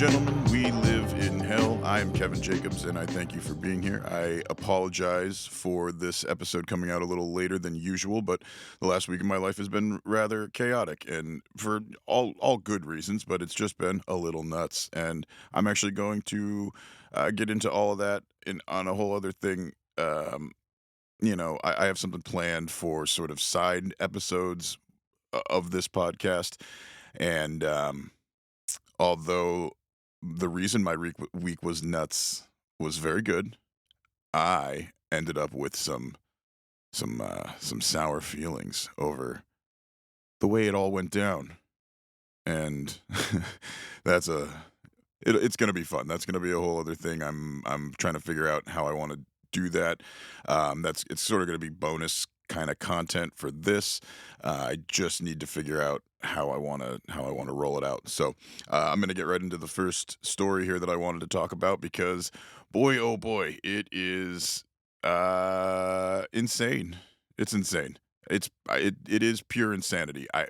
gentlemen, we live in hell. I am Kevin Jacobs, and I thank you for being here. I apologize for this episode coming out a little later than usual, but the last week of my life has been rather chaotic, and for all good reasons. But it's just been a little nuts, and I'm actually going to get into all of that in on a whole other thing. I have something planned for sort of side episodes of this podcast, and although the reason my week was nuts was very good, I ended up with some sour feelings over the way it all went down, and that's it's gonna be fun. That's gonna be a whole other thing. I'm trying to figure out how I want to do that. It's sort of gonna be bonus kind of content for this. I just need to figure out how I wanna roll it out. So I'm gonna get right into the first story here that I wanted to talk about because boy oh boy, it is insane. It's insane. It is pure insanity. I,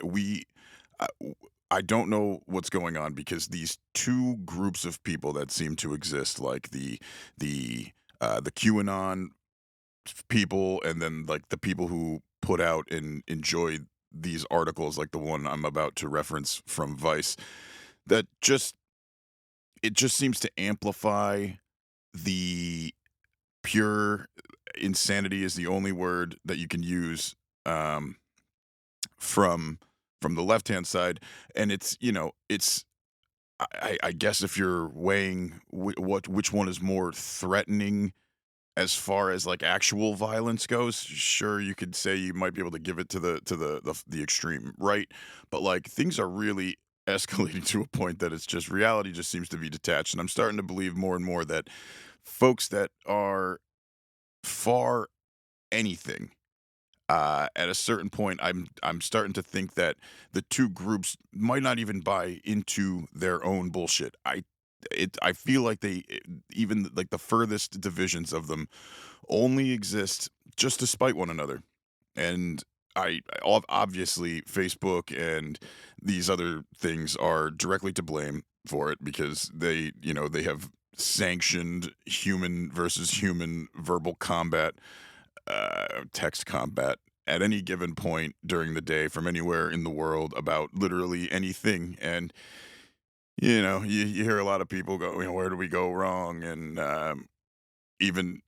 I don't know what's going on because these two groups of people that seem to exist, like the QAnon people, and then like the people who put out and enjoy these articles, like the one I'm about to reference from Vice, that just it just seems to amplify the pure insanity is the only word that you can use um, from from the left hand side, and it's I guess if you're weighing which one is more threatening as far as like actual violence goes, sure you could say you might be able to give it to the extreme right, but like things are really escalating to a point that it's just reality just seems to be detached, and I'm starting to believe more and more that folks that are far anything at a certain point, I'm starting to think that the two groups might not even buy into their own bullshit. I feel like even like the furthest divisions of them only exist just to spite one another. And obviously Facebook and these other things are directly to blame for it because they have sanctioned human versus human verbal combat, text combat at any given point during the day from anywhere in the world about literally anything. And you hear a lot of people go, where do we go wrong? And even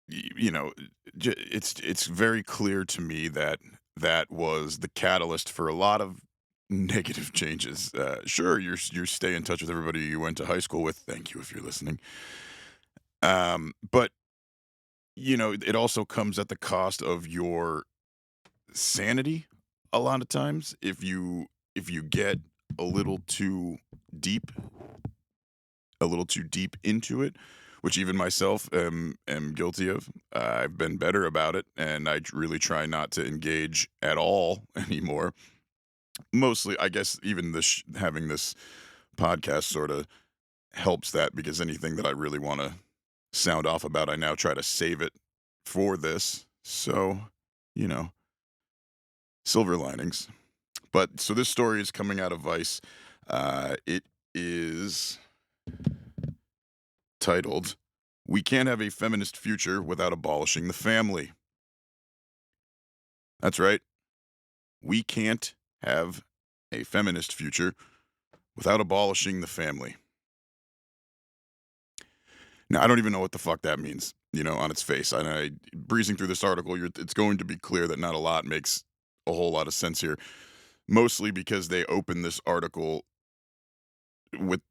it's very clear to me that that was the catalyst for a lot of negative changes. Sure, you stay in touch with everybody you went to high school with. Thank you if you're listening. But it also comes at the cost of your sanity a lot of times if you get a little too deep a little too deep into it, which even myself am guilty of. I've been better about it, and really try not to engage at all anymore. Mostly, I guess, even having this podcast sort of helps that because anything that I really want to sound off about, I now try to save it for this. So, you know, silver linings. But so this story is coming out of Vice. It is titled, "We Can't Have a Feminist Future Without Abolishing the Family." That's right. We can't have a feminist future without abolishing the family. Now, I don't even know what the fuck that means, on its face. Breezing through this article, it's going to be clear that not a lot makes a whole lot of sense here, mostly because they open this article with,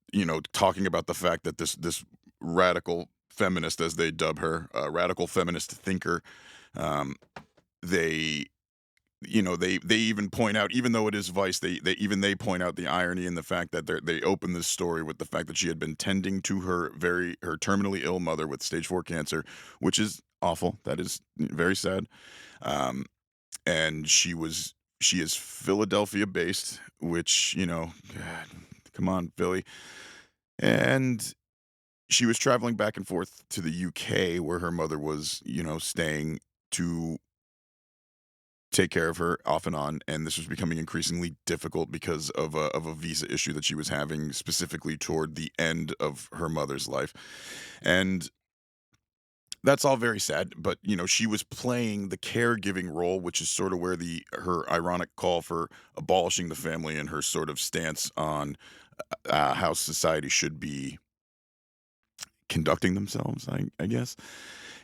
talking about the fact that this radical feminist, as they dub her, radical feminist thinker, um, they they even point out, even though it is Vice, they point out the irony in the fact that they open this story with the fact that she had been tending to her terminally ill mother with stage 4 cancer, which is awful. That is very sad. Um, and she is Philadelphia based, which, God, come on, Philly. And she was traveling back and forth to the UK where her mother was, staying to take care of her off and on, and this was becoming increasingly difficult because of a visa issue that she was having specifically toward the end of her mother's life. And that's all very sad, but, she was playing the caregiving role, which is sort of where the her ironic call for abolishing the family and her sort of stance on, how society should be conducting themselves, I guess.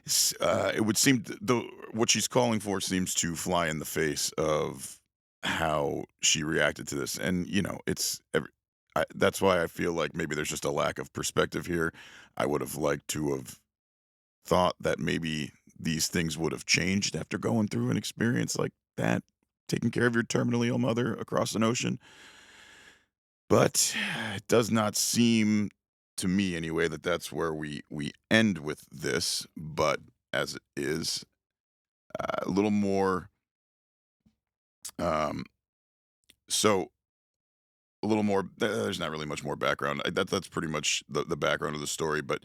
It would seem the what she's calling for seems to fly in the face of how she reacted to this, and, that's why I feel like maybe there's just a lack of perspective here. I would have liked to have thought that maybe these things would have changed after going through an experience like that, taking care of your terminally ill mother across an ocean. But it does not seem to me anyway that that's where we end with this. But as it is, a little more, um, so a little more. There's not really much more background. That's pretty much the background of the story. But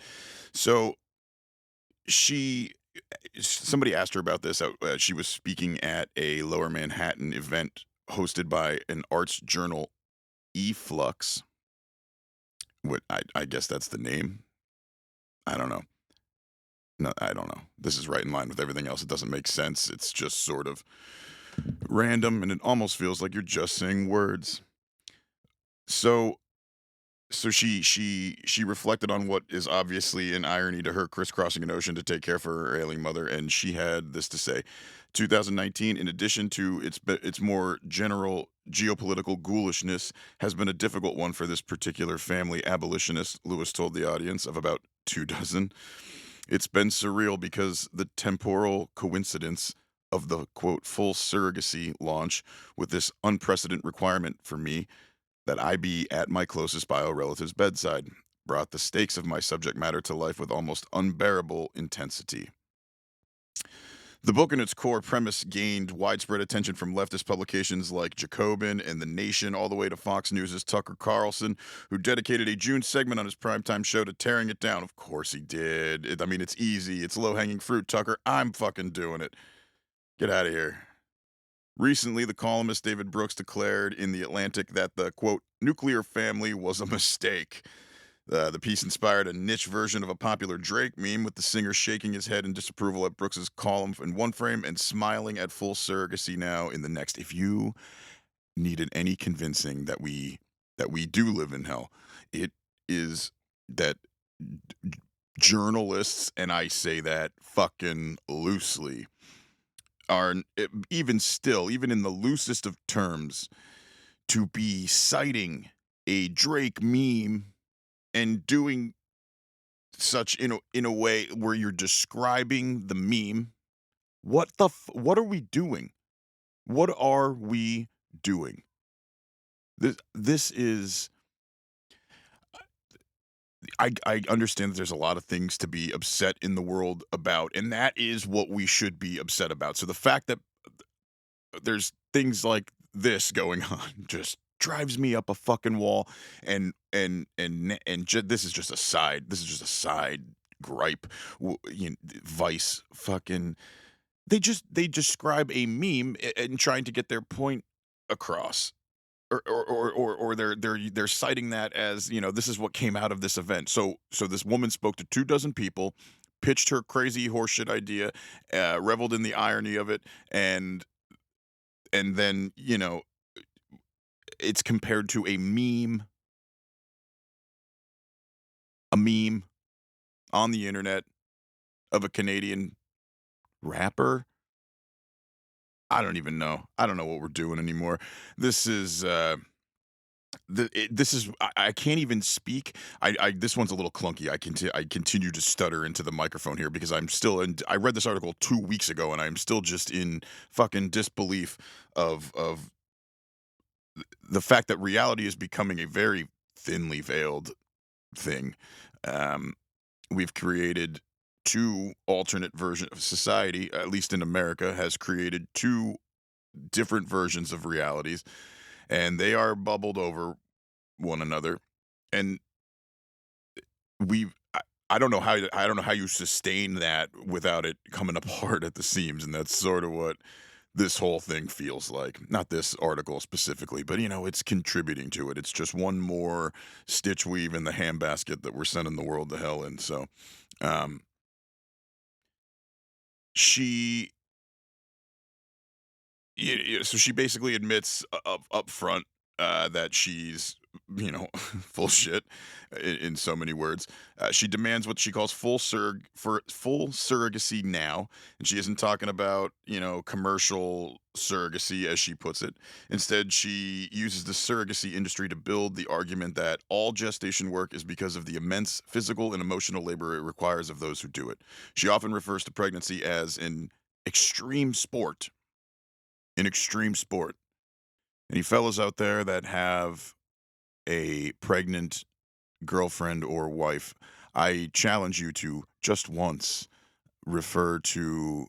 so she somebody asked her about this. She was speaking at a Lower Manhattan event hosted by an arts journal, eFlux. What I guess that's the name. I don't know. No, I don't know. This is right in line with everything else. It doesn't make sense. It's just sort of random, and it almost feels like you're just saying words. So she reflected on what is obviously an irony to her crisscrossing an ocean to take care of her ailing mother, and she had this to say: 2019, in addition to its more general geopolitical ghoulishness, has been a difficult one for this particular family abolitionist. Lewis told the audience of about 2 dozen. It's been surreal because the temporal coincidence of the quote full surrogacy launch with this unprecedented requirement for me that I be at my closest bio relative's bedside brought the stakes of my subject matter to life with almost unbearable intensity. The book and its core premise gained widespread attention from leftist publications like Jacobin and The Nation, all the way to Fox News' Tucker Carlson, who dedicated a June segment on his primetime show to tearing it down. Of course he did. I mean, it's easy. It's low hanging fruit, Tucker. I'm fucking doing it. Get out of here. Recently, the columnist David Brooks declared in The Atlantic that the quote, nuclear family was a mistake. The piece inspired a niche version of a popular Drake meme with the singer shaking his head in disapproval at Brooks's column in one frame and smiling at full surrogacy now in the next. If you needed any convincing that we do live in hell, it is that journalists, and I say that fucking loosely, are even still, even in the loosest of terms, to be citing a Drake meme and doing such in a way where you're describing the meme. What are we doing? What are we doing? This is I understand that there's a lot of things to be upset in the world about, and that is what we should be upset about. So the fact that there's things like this going on just drives me up a fucking wall, this is just a side, gripe. Vice fucking they describe a meme and trying to get their point across, or they're citing that as, this is what came out of this event. So this woman spoke to 2 dozen people, pitched her crazy horseshit idea, reveled in the irony of it, and then, it's compared to a meme on the internet of a Canadian rapper. I don't even know. I don't know what we're doing anymore. This is this is I can't even speak. This one's a little clunky. I continue to stutter into the microphone here because I'm still in. I read this article 2 weeks ago and I'm still just in fucking disbelief of the fact that reality is becoming a very thinly veiled thing. Um, we've created two alternate versions of society, at least in America, has created two different versions of realities, and they are bubbled over one another. And we've I don't know how you sustain that without it coming apart at the seams, and that's sort of what this whole thing feels like. Not this article specifically, but it's contributing to it. It's just one more stitch weave in the handbasket that we're sending the world to hell in. So, um, she, so she basically admits up front that she's, full shit in so many words. She demands what she calls full surrogacy now, and she isn't talking about commercial surrogacy as she puts it. Instead, she uses the surrogacy industry to build the argument that all gestation work is because of the immense physical and emotional labor it requires of those who do it. She often refers to pregnancy as extreme sport, an extreme sport. Any fellas out there that have a pregnant girlfriend or wife, I challenge you to just once refer to,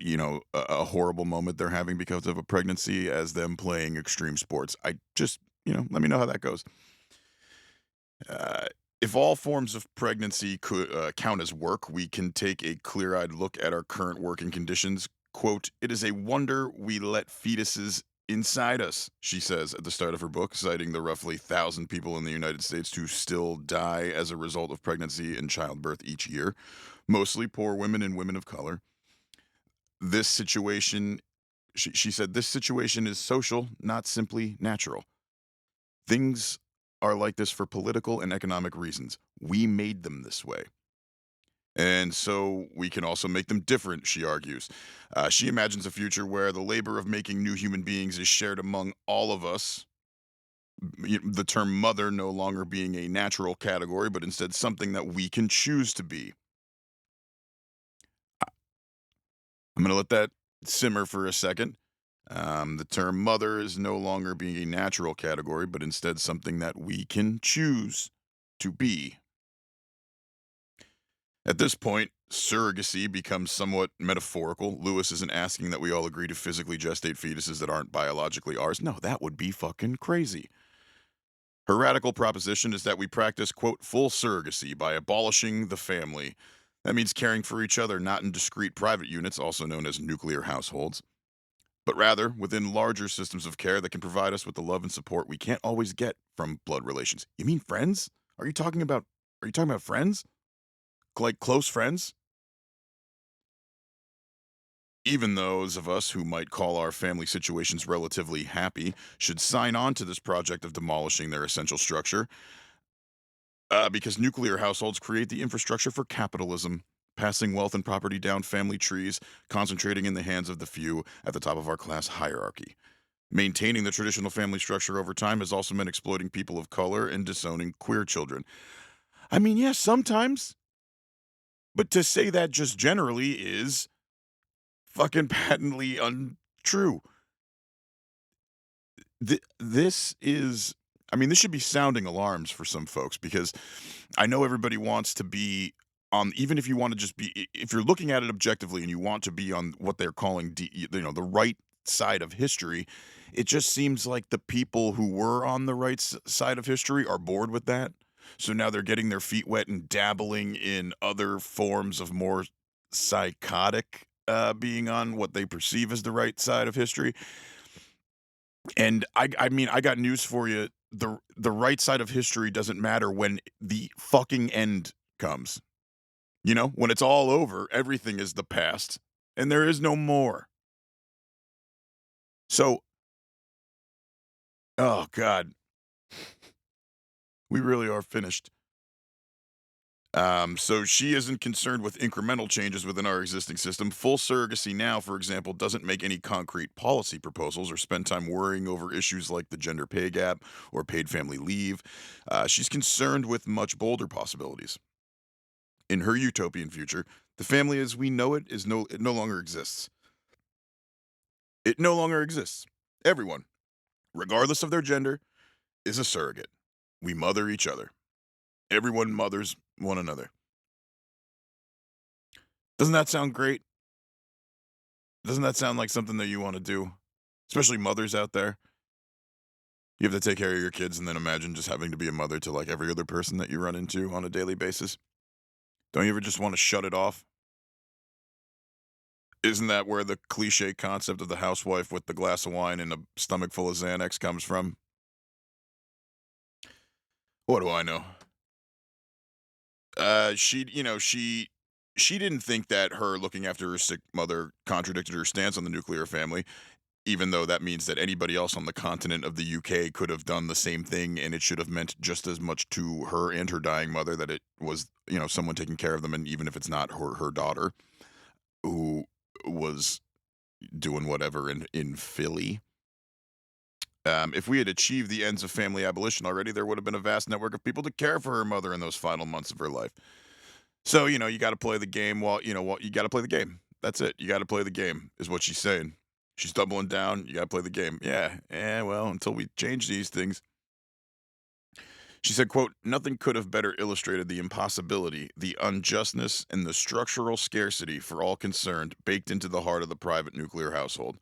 a horrible moment they're having because of a pregnancy as them playing extreme sports. I just, let me know how that goes. Uh, if all forms of pregnancy could count as work, we can take a clear eyed look at our current working conditions. Quote, "It is a wonder we let fetuses inside us," she says at the start of her book, citing the roughly 1,000 people in the United States who still die as a result of pregnancy and childbirth each year, mostly poor women and women of color. This situation, she said, this situation is social, not simply natural. Things are like this for political and economic reasons. We made them this way. And so we can also make them different, she argues. She imagines a future where the labor of making new human beings is shared among all of us. The term mother no longer being a natural category, but instead something that we can choose to be. I'm going to let that simmer for a second. The term mother is no longer being a natural category, but instead something that we can choose to be. At this point, surrogacy becomes somewhat metaphorical. Lewis isn't asking that we all agree to physically gestate fetuses that aren't biologically ours. No, that would be fucking crazy. Her radical proposition is that we practice, quote, full surrogacy by abolishing the family. That means caring for each other not in discrete private units, also known as nuclear households, but rather within larger systems of care that can provide us with the love and support we can't always get from blood relations. You mean friends? Are you talking about friends? Like close friends? Even those of us who might call our family situations relatively happy should sign on to this project of demolishing their essential structure, because nuclear households create the infrastructure for capitalism, passing wealth and property down family trees, concentrating in the hands of the few at the top of our class hierarchy. Maintaining the traditional family structure over time has also meant exploiting people of color and disowning queer children. I mean, yes, sometimes, but to say that just generally is fucking patently untrue. This is, I mean, this should be sounding alarms for some folks because I know everybody wants to be on, even if you want to just be, if you're looking at it objectively and you want to be on what they're calling, the right side of history, it just seems like the people who were on the right side of history are bored with that. So now they're getting their feet wet and dabbling in other forms of more psychotic being on what they perceive as the right side of history. And I mean, I got news for you. The right side of history doesn't matter when the fucking end comes. When it's all over, everything is the past and there is no more. So, oh god, we really are finished. So she isn't concerned with incremental changes within our existing system. Full surrogacy now, for example, doesn't make any concrete policy proposals or spend time worrying over issues like the gender pay gap or paid family leave. She's concerned with much bolder possibilities. In her utopian future, the family as we know it no longer exists. It no longer exists. Everyone, regardless of their gender, is a surrogate. We mother each other. Everyone mothers one another. Doesn't that sound great? Doesn't that sound like something that you want to do? Especially mothers out there. You have to take care of your kids and then imagine just having to be a mother to like every other person that you run into on a daily basis. Don't you ever just want to shut it off? Isn't that where the cliche concept of the housewife with the glass of wine and a stomach full of Xanax comes from? What do I know? She didn't think that her looking after her sick mother contradicted her stance on the nuclear family, even though that means that anybody else on the continent of the UK could have done the same thing, and it should have meant just as much to her and her dying mother that it was, someone taking care of them, and even if it's not her daughter who was doing whatever in Philly. If we had achieved the ends of family abolition already, there would have been a vast network of people to care for her mother in those final months of her life. So, you got to play the game you got to play the game. That's it. You got to play the game, is what she's saying. She's doubling down. You got to play the game. Yeah. Well, until we change these things. She said, quote, nothing could have better illustrated the impossibility, the unjustness, and the structural scarcity for all concerned baked into the heart of the private nuclear household.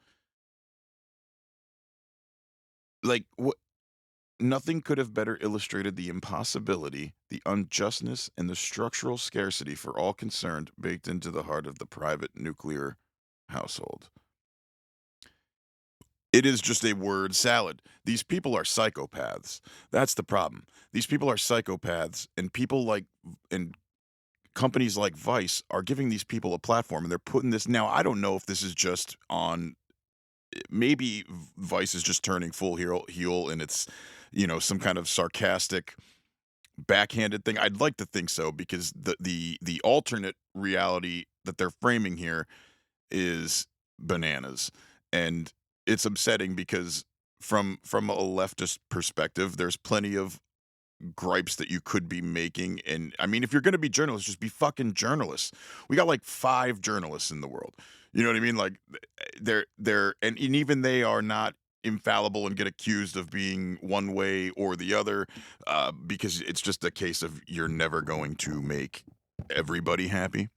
Like, what? Nothing could have better illustrated the impossibility, the unjustness, and the structural scarcity for all concerned baked into the heart of the private nuclear household. It is just a word salad. These people are psychopaths. That's the problem. These people are psychopaths, and and companies like Vice are giving these people a platform, and they're putting this. Now, I don't know if this is just on. Maybe Vice is just turning full heel, and it's some kind of sarcastic backhanded thing. I'd like to think so because the alternate reality that they're framing here is bananas, and it's upsetting because from a leftist perspective, there's plenty of gripes that you could be making. And I mean, if you're going to be journalists, just be fucking journalists. We got like 5 journalists in the world. You know what I mean? Like and even they are not infallible and get accused of being one way or the other, because it's just a case of you're never going to make everybody happy.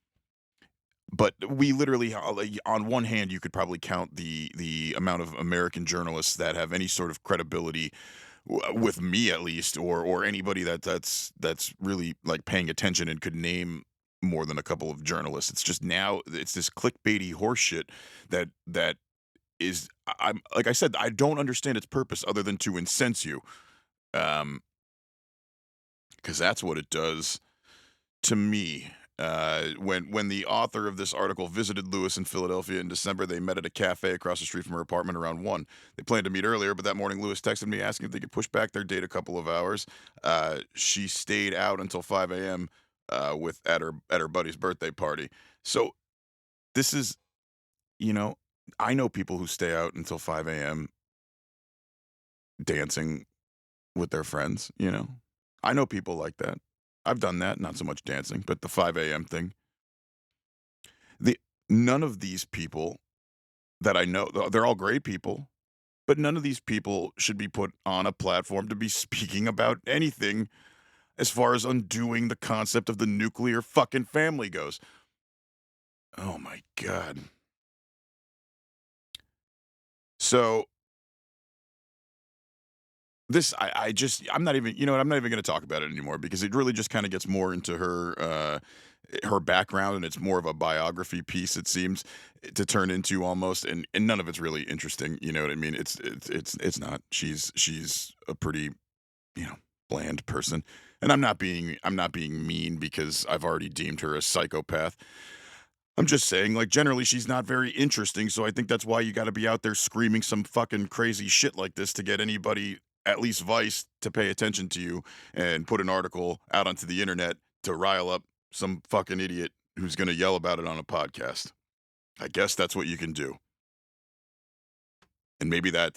But we literally, like, on one hand, you could probably count the amount of American journalists that have any sort of credibility, with me at least, or anybody that's really like paying attention and could name more than a couple of journalists. It's just now it's this clickbaity horseshit that is. I'm like I said, I don't understand its purpose other than to incense you, um, because that's what it does to me. When the author of this article visited Lewis in Philadelphia in December, they met at a cafe across the street from her apartment around 1. They planned to meet earlier, but that morning Lewis texted me asking if they could push back their date a couple of hours. She stayed out until 5 a.m. With at her buddy's birthday party. So this is, you know, I know people who stay out until 5 a.m. dancing with their friends. I know people like that. I've done that, not so much dancing, but the 5 a.m. thing. The None of these people that I know, they're all great people, but none of these people should be put on a platform to be speaking about anything as far as undoing the concept of the nuclear fucking family goes. Oh my god. So I'm not even, I'm not even going to talk about it anymore because it really just kind of gets more into her background, and it's more of a biography piece, it seems, to turn into almost, and none of it's really interesting. You know what I mean? It's not. She's a pretty, you know bland person, and I'm not being mean because I've already deemed her a psychopath. I'm just saying, like, generally, she's not very interesting, so I think that's why you gotta be out there screaming some fucking crazy shit like this to get anybody, at least Vice, to pay attention to you and put an article out onto the internet to rile up some fucking idiot who's gonna yell about it on a podcast. I guess that's what you can do. And maybe I'm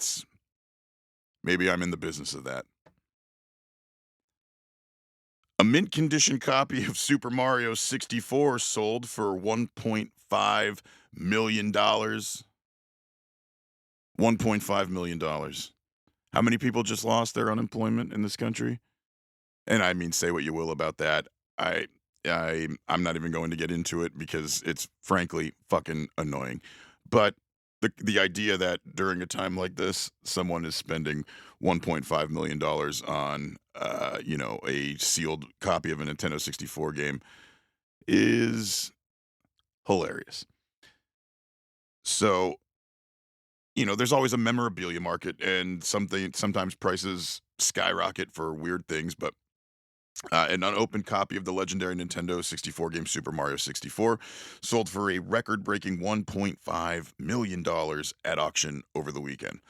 in the business of that. A mint condition copy of Super Mario 64 sold for $1.5 million. $1.5 million. Dollars. How many people just lost their unemployment in this country? And I mean, say what you will about that. I I'm not even going to get into it because it's frankly fucking annoying. But the idea that during a time like this, someone is spending $1.5 million dollars on a sealed copy of a Nintendo 64 game is hilarious. So, there's always a memorabilia market and sometimes prices skyrocket for weird things, but an unopened copy of the legendary Nintendo 64 game Super Mario 64 sold for a record-breaking $1.5 million dollars at auction over the weekend.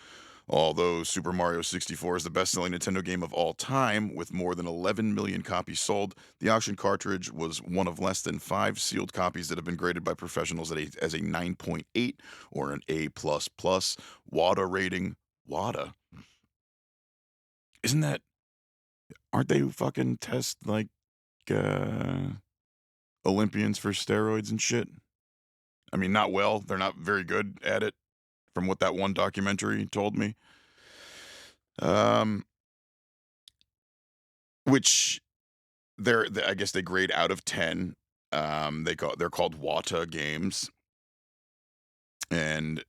Although Super Mario 64 is the best-selling Nintendo game of all time, with more than 11 million copies sold, the auction cartridge was one of less than 5 sealed copies that have been graded by professionals as a 9.8 or an A++. WADA rating. WADA? Isn't that aren't they who fucking test, like, uh, Olympians for steroids and shit? I mean, not well, they're not very good at it from what that one documentary told me. Um, which I guess they grade out of 10. They're called WATA games, and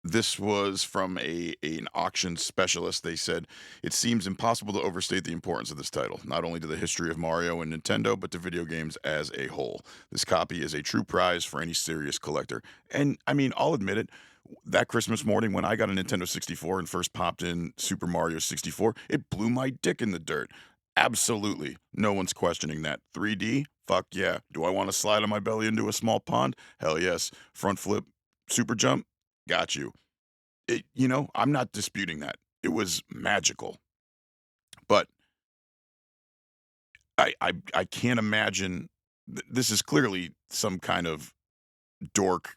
this was from an auction specialist. They said it seems impossible to overstate the importance of this title, not only to the history of Mario and Nintendo, but to video games as a whole. This copy is a true prize for any serious collector. And I mean, I'll admit it. That Christmas morning when I got a Nintendo 64 and first popped in Super Mario 64, it blew my dick in the dirt. Absolutely. No one's questioning that. 3D? Fuck yeah. Do I want to slide on my belly into a small pond? Hell yes. Front flip, super jump? Got you. I'm not disputing that. It was magical. But I can't imagine this is clearly some kind of dork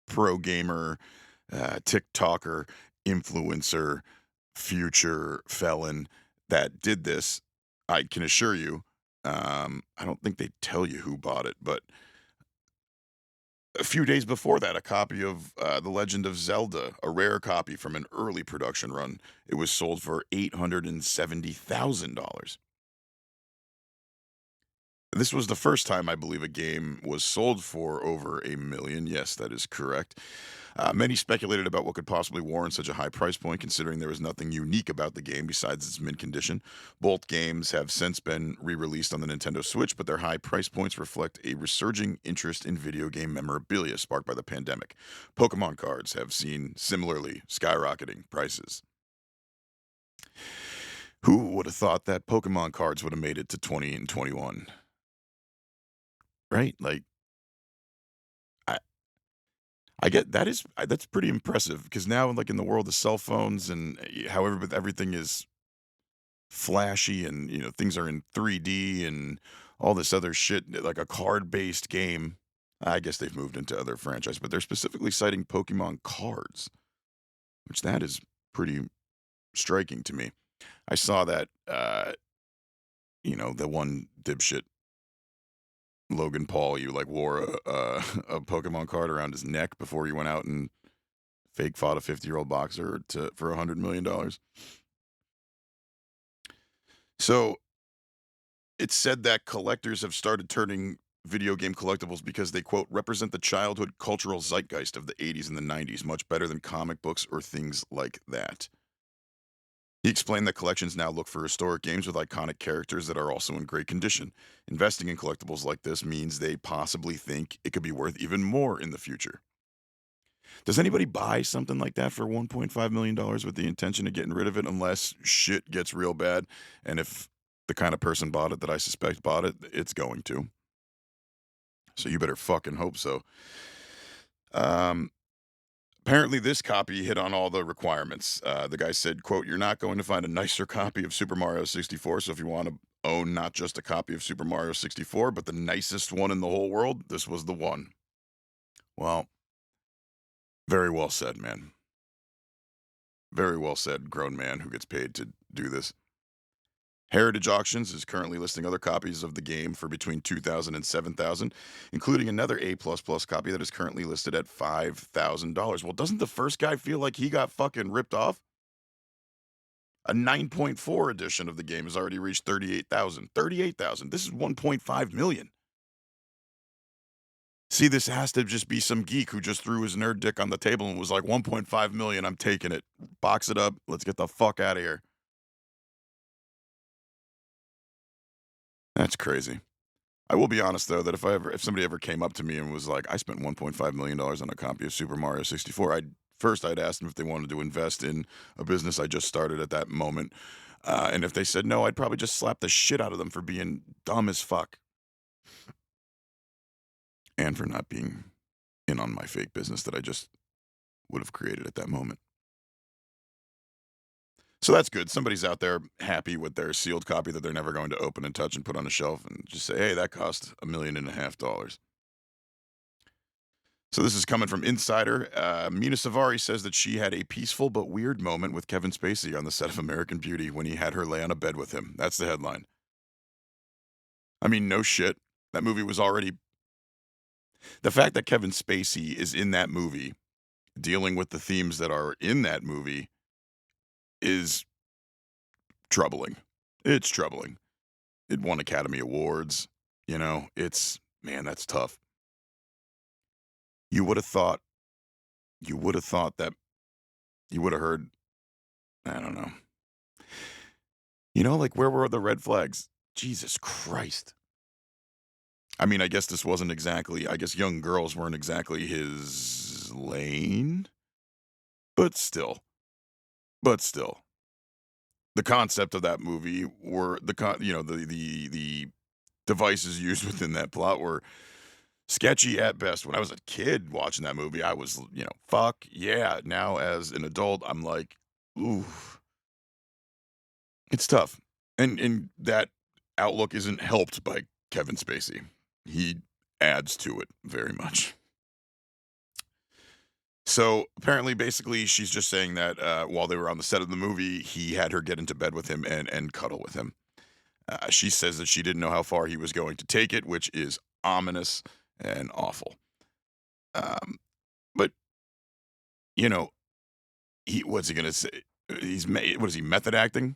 pro gamer, TikToker, influencer, future felon that did this. I can assure you. I don't think they tell you who bought it, but a few days before that, a copy of The Legend of Zelda, a rare copy from an early production run, it was sold for $870,000. This was the first time I believe a game was sold for over a million. Yes, that is correct. Many speculated about what could possibly warrant such a high price point, considering there was nothing unique about the game besides its mint condition. Both games have since been re released on the Nintendo Switch, but their high price points reflect a resurging interest in video game memorabilia sparked by the pandemic. Pokemon cards have seen similarly skyrocketing prices. Who would have thought that Pokemon cards would have made it to 20 and 21? Right? Like, I, I get that's pretty impressive because now, like in the world of cell phones and however, but everything is flashy and things are in 3D and all this other shit, like a card-based game. I guess they've moved into other franchise, but they're specifically citing Pokemon cards, which that is pretty striking to me. I saw that, the one dipshit Logan Paul, you like wore a Pokemon card around his neck before he went out and fake fought a 50-year-old boxer for $100 million. So it said that collectors have started turning video game collectibles because they quote represent the childhood cultural zeitgeist of the 80s and the 90s much better than comic books or things like that. He explained that collections now look for historic games with iconic characters that are also in great condition. Investing in collectibles like this means they possibly think it could be worth even more in the future. Does anybody buy something like that for $1.5 million dollars with the intention of getting rid of it unless shit gets real bad? And if the kind of person bought it that I suspect bought it, it's going to. So you better fucking hope so. Um, Apparently this copy hit on all the requirements. The guy said, quote, "You're not going to find a nicer copy of Super Mario 64, so if you want to own not just a copy of Super Mario 64, but the nicest one in the whole world, this was the one." Well, very well said, man. Very well said, grown man who gets paid to do this. Heritage Auctions is currently listing other copies of the game for between 2,000 and 7,000, including another A++ copy that is currently listed at $5,000. Well, doesn't the first guy feel like he got fucking ripped off? A 9.4 edition of the game has already reached 38,000. 38,000. This is 1.5 million. See, this has to just be some geek who just threw his nerd dick on the table and was like, 1.5 million, I'm taking it. Box it up. Let's get the fuck out of here. That's crazy. I will be honest though that if somebody ever came up to me and was like, "I spent $1.5 million on a copy of Super Mario 64," I'd ask them if they wanted to invest in a business I just started at that moment, and if they said no, I'd probably just slap the shit out of them for being dumb as fuck and for not being in on my fake business that I just would have created at that moment. So that's good. Somebody's out there happy with their sealed copy that they're never going to open and touch and put on a shelf and just say, "Hey, that cost $1.5 million." So this is coming from Insider. Mina Savari says that she had a peaceful but weird moment with Kevin Spacey on the set of American Beauty when he had her lay on a bed with him. That's the headline. I mean, no shit. That movie was already the fact that Kevin Spacey is in that movie dealing with the themes that are in that movie is troubling. It's troubling. It won Academy Awards. It's man, that's tough. You would have thought that you would have heard, I don't know. Like where were the red flags? Jesus Christ. I mean, I guess this wasn't exactly I guess young girls weren't exactly his lane, but still. But still. The concept of that movie were the devices used within that plot were sketchy at best. When I was a kid watching that movie, I was, fuck yeah. Now as an adult, I'm like, ooh, it's tough. And that outlook isn't helped by Kevin Spacey. He adds to it very much. So apparently, basically, she's just saying that while they were on the set of the movie, he had her get into bed with him and cuddle with him. She says that she didn't know how far he was going to take it, which is ominous and awful. Um, but you know, what's he gonna say? What is he method acting?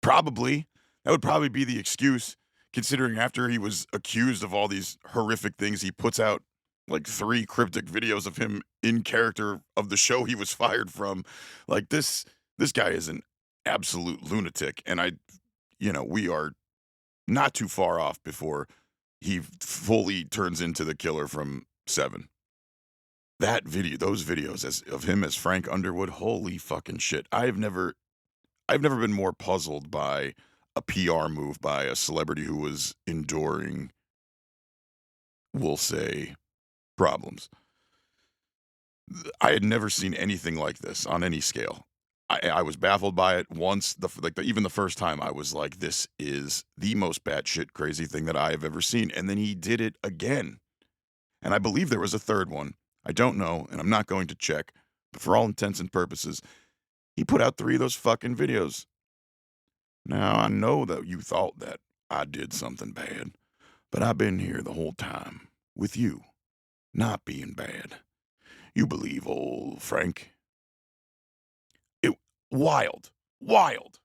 Probably. That would probably be the excuse, considering after he was accused of all these horrific things, he puts out like 3 cryptic videos of him in character of the show he was fired from. Like this guy is an absolute lunatic, and we are not too far off before he fully turns into the killer from Seven. Those videos of him as Frank Underwood, holy fucking shit. I've never been more puzzled by a PR move by a celebrity who was enduring, we'll say, problems. I had never seen anything like this on any scale. I was baffled by it once. Even the first time, I was like, "This is the most batshit crazy thing that I have ever seen." And then he did it again, and I believe there was a third one. I don't know, and I'm not going to check. But for all intents and purposes, he put out 3 of those fucking videos. Now, I know that you thought that I did something bad, but I've been here the whole time with you, not being bad. You believe old Frank? It wild, wild.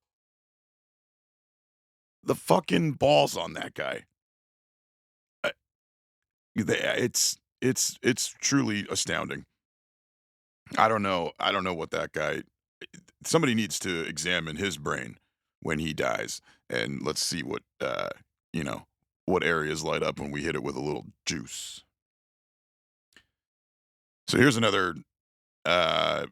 The fucking balls on that guy. Uh, it's truly astounding. I don't know what that guy. Somebody needs to examine his brain when he dies, and let's see you know, what areas light up when we hit it with a little juice. So here's another. Uh,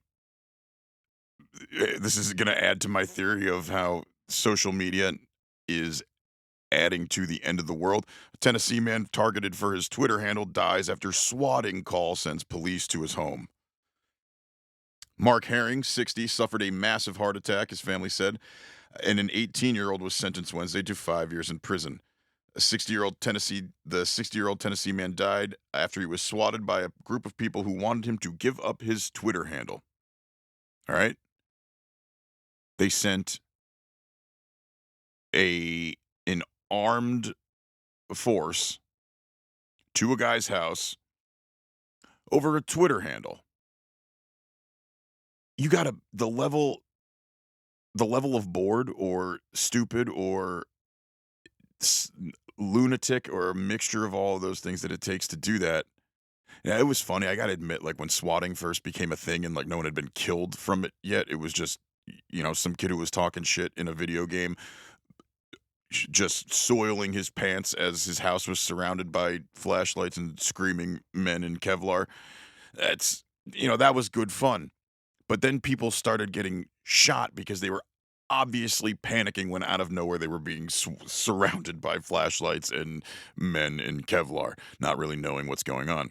this is going to add to my theory of how social media is adding to the end of the world. A Tennessee man targeted for his Twitter handle dies after swatting call sends police to his home. Mark Herring, 60, suffered a massive heart attack, his family said, and an 18-year-old was sentenced Wednesday to 5 years in prison. The 60-year-old Tennessee man died after he was swatted by a group of people who wanted him to give up his Twitter handle. All right? They sent an armed force to a guy's house over a Twitter handle. You got to the level of bored or stupid or s- lunatic or a mixture of all of those things that it takes to do that. Yeah, it was funny. I got to admit, like when swatting first became a thing and like no one had been killed from it yet, it was just some kid who was talking shit in a video game just soiling his pants as his house was surrounded by flashlights and screaming men in Kevlar. That's that was good fun. But then people started getting shot because they were obviously panicking when out of nowhere they were being surrounded by flashlights and men in Kevlar, not really knowing what's going on.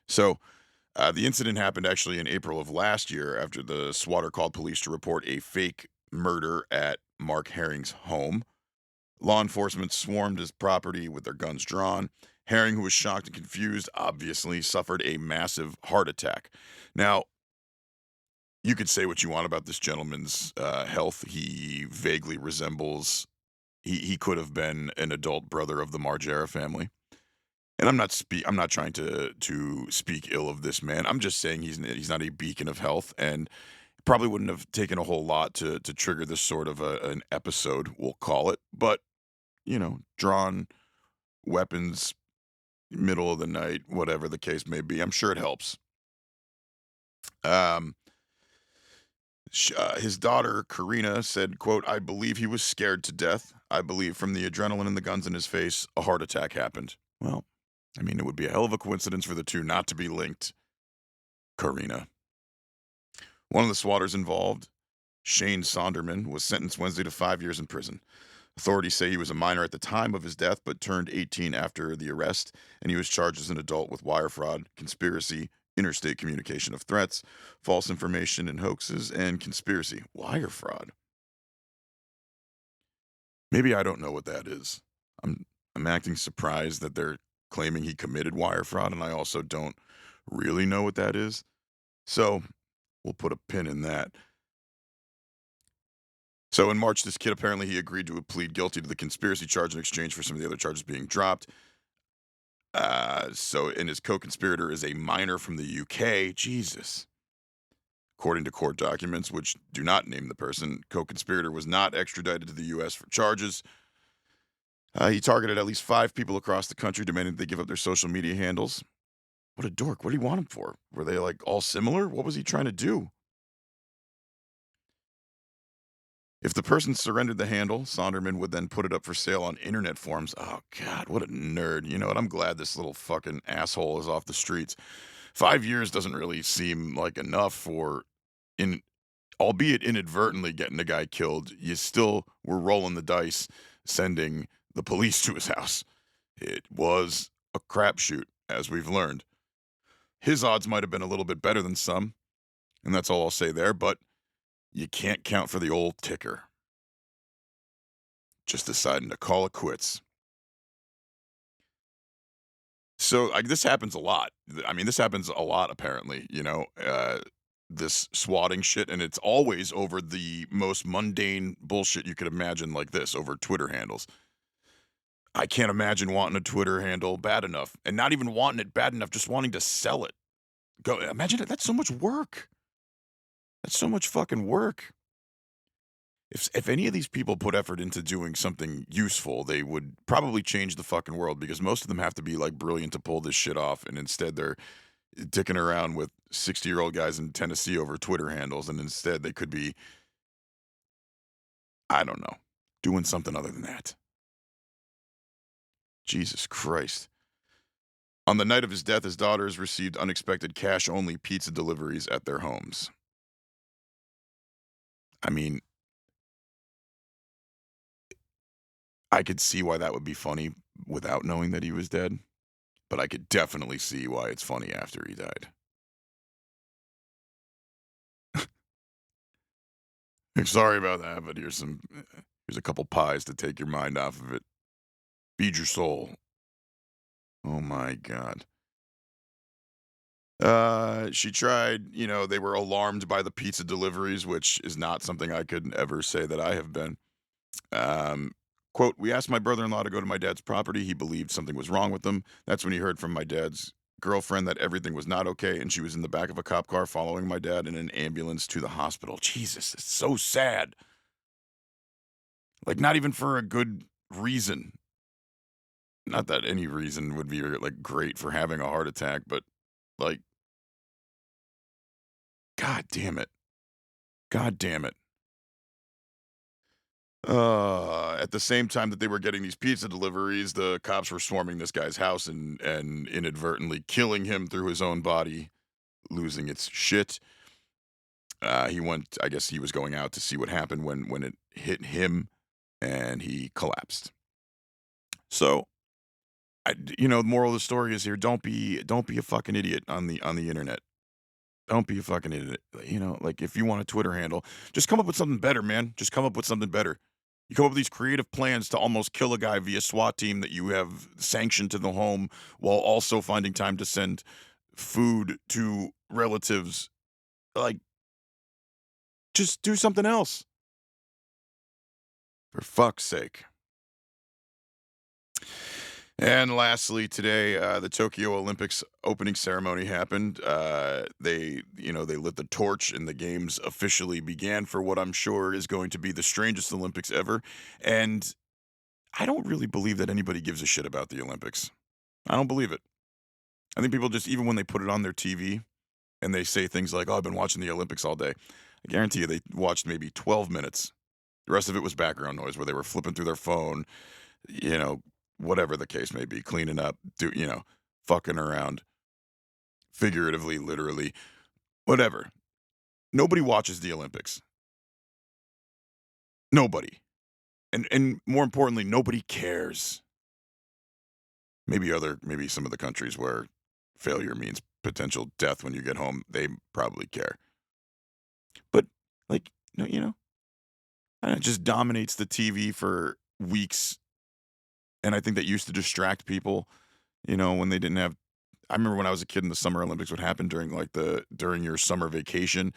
So the incident happened actually in April of last year after the swatter called police to report a fake murder at Mark Herring's home. Law enforcement swarmed his property with their guns drawn. Herring, who was shocked and confused, obviously suffered a massive heart attack. Now, you could say what you want about this gentleman's health. He vaguely resembles. He could have been an adult brother of the Margera family. And I'm not trying to speak ill of this man. I'm just saying he's not a beacon of health, and probably wouldn't have taken a whole lot to trigger this sort of an episode, we'll call it. But drawn weapons, middle of the night, whatever the case may be, I'm sure it helps. Um, his daughter Karina said, "quote I believe he was scared to death. I believe from the adrenaline and the guns in his face, a heart attack happened." Well, I mean, it would be a hell of a coincidence for the two not to be linked, Karina. One of the swatters involved, Shane Sonderman, was sentenced Wednesday to 5 years in prison. Authorities say he was a minor at the time of his death, but turned 18 after the arrest, and he was charged as an adult with wire fraud, conspiracy, interstate communication of threats, false information and hoaxes, and conspiracy. Wire fraud. Maybe I don't know what that is. I'm I'm acting surprised that they're claiming he committed wire fraud, and I also don't really know what that is. So we'll put a pin in that. So in March, this kid apparently he agreed to plead guilty to the conspiracy charge in exchange for some of the other charges being dropped. And his co-conspirator is a minor from the UK. Jesus. According to court documents, which do not name the person, co-conspirator was not extradited to the U.S. for charges. He targeted at least 5 people across the country, demanding that they give up their social media handles. What a dork. What did he want him for? Were they like all similar? What was he trying to do? If the person surrendered the handle, Sonderman would then put it up for sale on internet forums. Oh, God, what a nerd. You know what? I'm glad this little fucking asshole is off the streets. 5 years doesn't really seem like enough for, in, albeit inadvertently getting a guy killed. You still were rolling the dice, sending the police to his house. It was a crapshoot, as we've learned. His odds might have been a little bit better than some, and that's all I'll say there, but you can't count for the old ticker. Just deciding to call it quits. So, like, this happens a lot. I mean, this happens a lot apparently, this swatting shit, and it's always over the most mundane bullshit you could imagine like this, over Twitter handles. I can't imagine wanting a Twitter handle bad enough, and not even wanting it bad enough, just wanting to sell it. Go imagine it, that's so much work. That's so much fucking work. If any of these people put effort into doing something useful, they would probably change the fucking world because most of them have to be like brilliant to pull this shit off, and instead they're dicking around with 60-year-old guys in Tennessee over Twitter handles, and instead they could be, I don't know, doing something other than that. Jesus Christ. On the night of his death, his daughters received unexpected cash-only pizza deliveries at their homes. I mean, I could see why that would be funny without knowing that he was dead, but I could definitely see why it's funny after he died. Sorry about that, but here's a couple pies to take your mind off of it. Feed your soul. Oh my god. She tried, they were alarmed by the pizza deliveries, which is not something I could ever say that I have been. Um, quote, "We asked my brother-in-law to go to my dad's property. He believed something was wrong with them. That's when he heard from my dad's girlfriend that everything was not okay, and she was in the back of a cop car following my dad in an ambulance to the hospital." Jesus, it's so sad. Like, not even for a good reason. Not that any reason would be, like, great for having a heart attack, but, like, god damn it. God damn it. At the same time that they were getting these pizza deliveries, the cops were swarming this guy's house and inadvertently killing him through his own body, losing its shit. He went. I guess he was going out to see what happened when it hit him, and he collapsed. So, the moral of the story is here: don't be a fucking idiot on the internet. Don't be a fucking idiot. Like if you want a Twitter handle, just come up with something better, man. Just come up with something better. You come up with these creative plans to almost kill a guy via SWAT team that you have sanctioned to the home while also finding time to send food to relatives. Like, just do something else. For fuck's sake. And lastly, today, the Tokyo Olympics opening ceremony happened. They lit the torch, and the games officially began for what I'm sure is going to be the strangest Olympics ever. And I don't really believe that anybody gives a shit about the Olympics. I don't believe it. I think people just, even when they put it on their TV and they say things like, "Oh, I've been watching the Olympics all day," I guarantee you they watched maybe 12 minutes. The rest of it was background noise where they were flipping through their phone, you know, whatever the case may be, cleaning up, fucking around, figuratively, literally, whatever. Nobody watches the Olympics. Nobody. And more importantly, nobody cares. Maybe some of the countries where failure means potential death when you get home, they probably care. But like, no, and it just dominates the TV for weeks. And I think that used to distract people, when they didn't have. I remember when I was a kid in the Summer Olympics would happen during your summer vacation.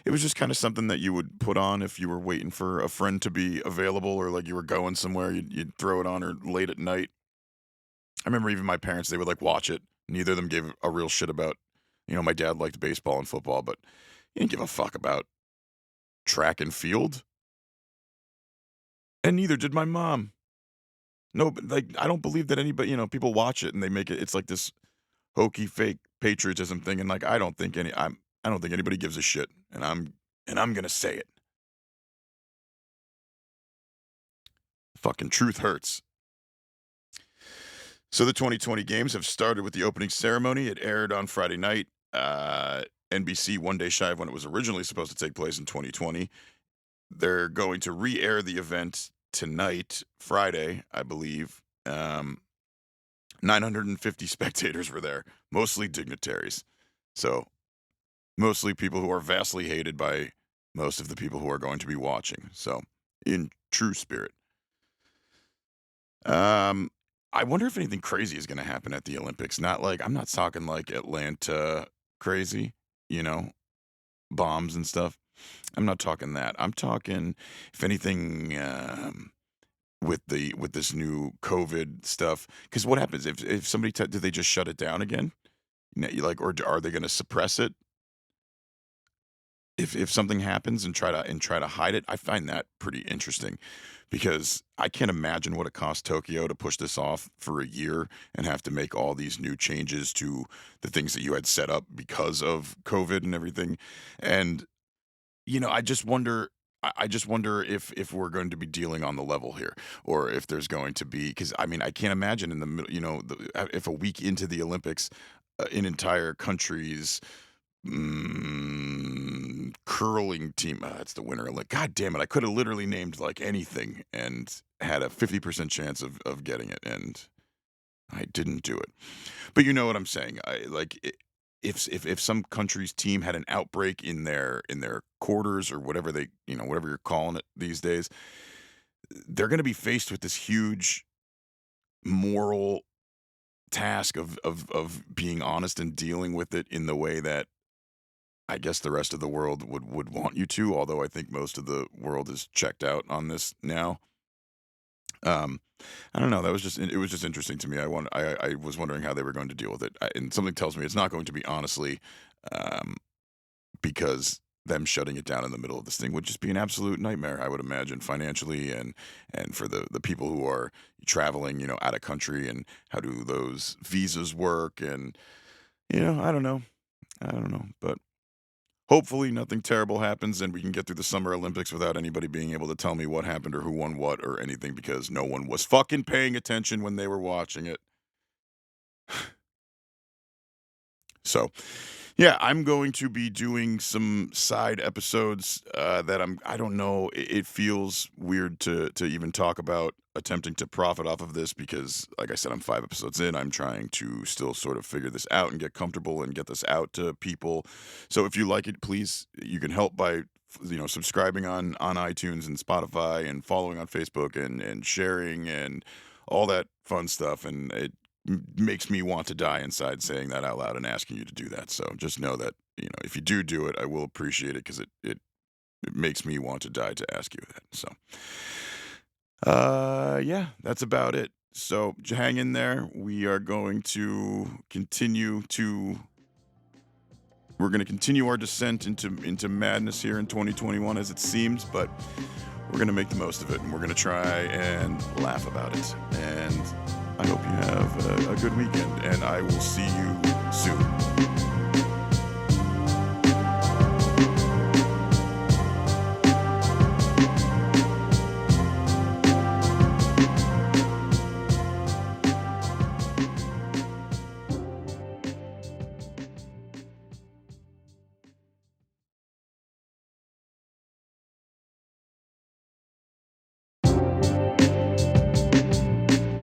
It was just kinda something that you would put on if you were waiting for a friend to be available or, like, you were going somewhere, you'd throw it on or late at night. I remember even my parents, they would, like, watch it. Neither of them gave a real shit about. My dad liked baseball and football, but he didn't give a fuck about track and field, and neither did my mom. No, but, like, I don't believe that anybody, people watch it and they make it's like this hokey, fake patriotism thing, and, like, I don't think anybody gives a shit, and I'm gonna say it. Fucking truth hurts. So the 2020 games have started with the opening ceremony. It aired on Friday night. NBC, one day shy of when it was originally supposed to take place in 2020. They're going to re-air the event tonight, Friday, I believe. 950 spectators were there, mostly dignitaries. So mostly people who are vastly hated by most of the people who are going to be watching. So in true spirit. Um, I wonder if anything crazy is gonna happen at the Olympics. I'm not talking like Atlanta crazy, you know, bombs and stuff. I'm not talking that. I'm talking if anything, with this new COVID stuff. Because what happens if somebody do they just shut it down again? Or are they gonna suppress it? If something happens and try to hide it, I find that pretty interesting because I can't imagine what it cost Tokyo to push this off for a year and have to make all these new changes to the things that you had set up because of COVID and everything. And I just wonder if we're going to be dealing on the level here, or if there's going to be because I mean I can't imagine in the middle, if a week into the Olympics, an entire country's curling team. That's the winner. Like, God damn it! I could have literally named like anything and had a 50% chance of getting it, and I didn't do it. But you know what I'm saying? If some country's team had an outbreak in their quarters or whatever whatever you're calling it these days, they're going to be faced with this huge moral task of being honest and dealing with it in the way that I guess the rest of the world would want you to, although I think most of the world is checked out on this now. Um, I don't know. It was just interesting to me. I was wondering how they were going to deal with it, and something tells me it's not going to be honestly, um, because them shutting it down in the middle of this thing would just be an absolute nightmare. I would imagine financially and for the people who are traveling, out of country, and how do those visas work, and I don't know, but hopefully nothing terrible happens and we can get through the Summer Olympics without anybody being able to tell me what happened or who won what or anything because no one was fucking paying attention when they were watching it. So, yeah, I'm going to be doing some side episodes that I don't know. It feels weird to even talk about attempting to profit off of this because, like I said, I'm 5 episodes in. I'm trying to still sort of figure this out and get comfortable and get this out to people. So if you like it, please, you can help by subscribing on iTunes and Spotify and following on Facebook and sharing and all that fun stuff. And it makes me want to die inside saying that out loud and asking you to do that. So just know that, if you do it, I will appreciate it because it makes me want to die to ask you that. So, yeah, that's about it. So hang in there. We're going to continue our descent into madness here in 2021 as it seems, but we're going to make the most of it and we're going to try and laugh about it. And I hope you have a good weekend, and I will see you soon.